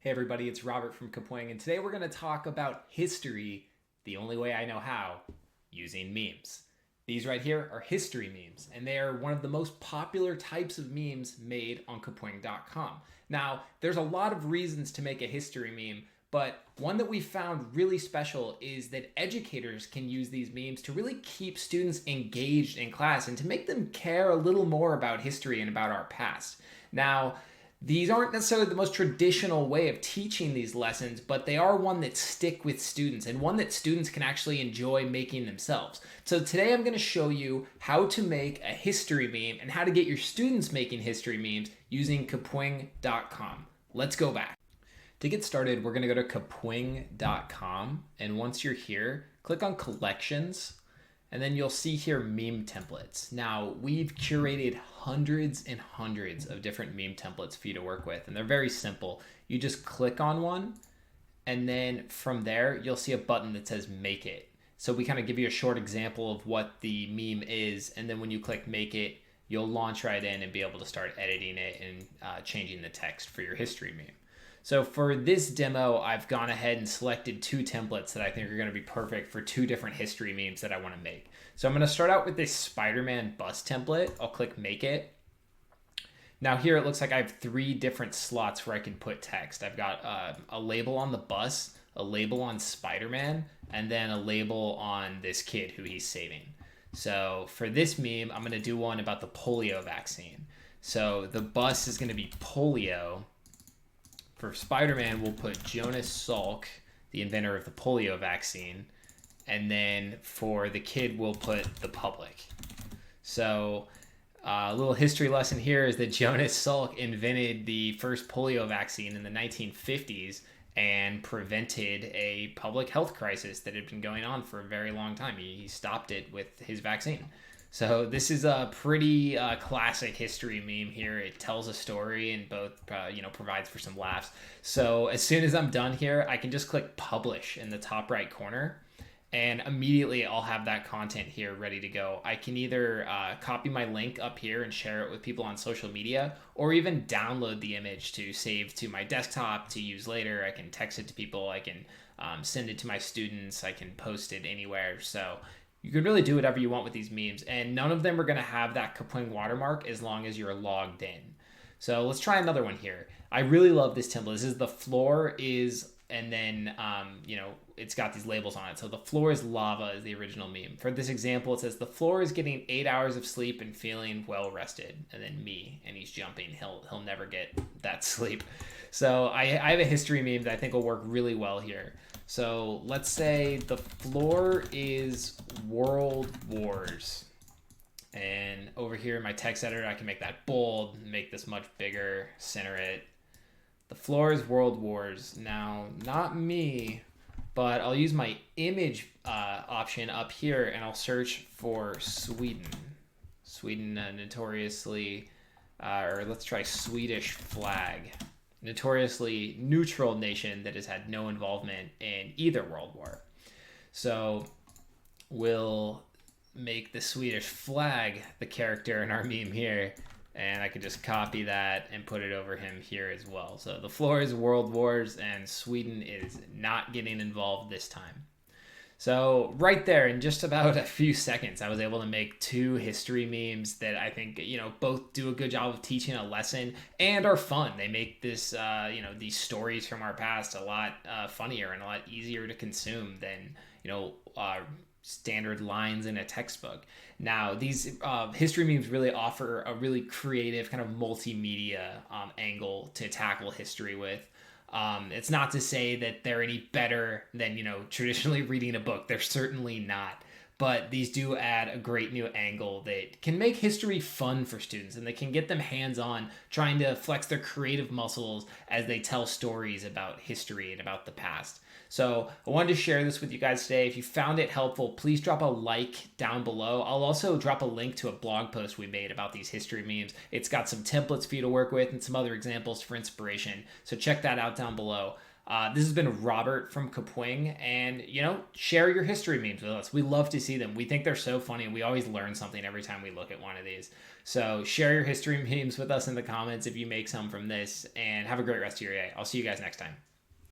Hey everybody, it's Robert from Kapwing, and today we're going to talk about history the only way I know how, using memes. These right here are history memes, and they are one of the most popular types of memes made on Kapwing.com. Now, there's a lot of reasons to make a history meme, but one that we found really special is that educators can use these memes to really keep students engaged in class and to make them care a little more about history and about our past. Now, these aren't necessarily the most traditional way of teaching these lessons, but they are one that stick with students and one that students can actually enjoy making themselves. So today I'm going to show you how to make a history meme and how to get your students making history memes using Kapwing.com. Let's go back. To get started, we're going to go to Kapwing.com, and once you're here, click on Collections, and then you'll see here meme templates. Now, we've curated hundreds and hundreds of different meme templates for you to work with, and they're very simple. You just click on one, and then from there, you'll see a button that says Make It. So we kind of give you a short example of what the meme is, and then when you click Make It, you'll launch right in and be able to start editing it and changing the text for your history meme. So for this demo, I've gone ahead and selected two templates that I think are going to be perfect for two different history memes that I want to make. So I'm going to start out with this Spider-Man bus template. I'll click Make It. Now here it looks like I have three different slots where I can put text. I've got a label on the bus, a label on Spider-Man, and then a label on this kid who he's saving. So for this meme, I'm going to do one about the polio vaccine. So the bus is going to be polio. For Spider-Man, we'll put Jonas Salk, the inventor of the polio vaccine. And then for the kid, we'll put the public. So a little history lesson here is that Jonas Salk invented the first polio vaccine in the 1950s and prevented a public health crisis that had been going on for a very long time. He stopped it with his vaccine. So this is a pretty classic history meme here. It tells a story and both, provides for some laughs. So as soon as I'm done here, I can just click publish in the top right corner, and immediately I'll have that content here ready to go. I can either copy my link up here and share it with people on social media, or even download the image to save to my desktop to use later. I can text it to people. I can send it to my students. I can post it anywhere. So you can really do whatever you want with these memes, and none of them are going to have that Kapwing watermark as long as you're logged in. So let's try another one here. I really love this template. This is the floor is, and then, it's got these labels on it. So the floor is lava is the original meme. For this example, it says the floor is getting 8 hours of sleep and feeling well rested. And then me, and he's jumping. He'll never get that sleep. So I have a history meme that I think will work really well here. So let's say the floor is World Wars. And over here in my text editor, I can make that bold, make this much bigger, center it. The floor is World Wars. Now, not me, but I'll use my image option up here, and I'll search for Sweden. Sweden notoriously, or let's try Swedish flag. Notoriously neutral nation that has had no involvement in either world war. So we'll make the Swedish flag the character in our meme here, and I can just copy that and put it over him here as well. So the floor is World Wars, and Sweden is not getting involved this time. So right there, in just about a few seconds, I was able to make two history memes that I think, both do a good job of teaching a lesson and are fun. They make this, these stories from our past a lot funnier and a lot easier to consume than, standard lines in a textbook. Now, these history memes really offer a really creative kind of multimedia angle to tackle history with. It's not to say that they're any better than, traditionally reading a book. They're certainly not. But these do add a great new angle that can make history fun for students, and they can get them hands-on trying to flex their creative muscles as they tell stories about history and about the past. So I wanted to share this with you guys today. If you found it helpful, please drop a like down below. I'll also drop a link to a blog post we made about these history memes. It's got some templates for you to work with and some other examples for inspiration. So check that out down below. This has been Robert from Kapwing, and share your history memes with us. We love to see them. We think they're so funny, and we always learn something every time we look at one of these. So share your history memes with us in the comments if you make some from this, and have a great rest of your day. I'll see you guys next time.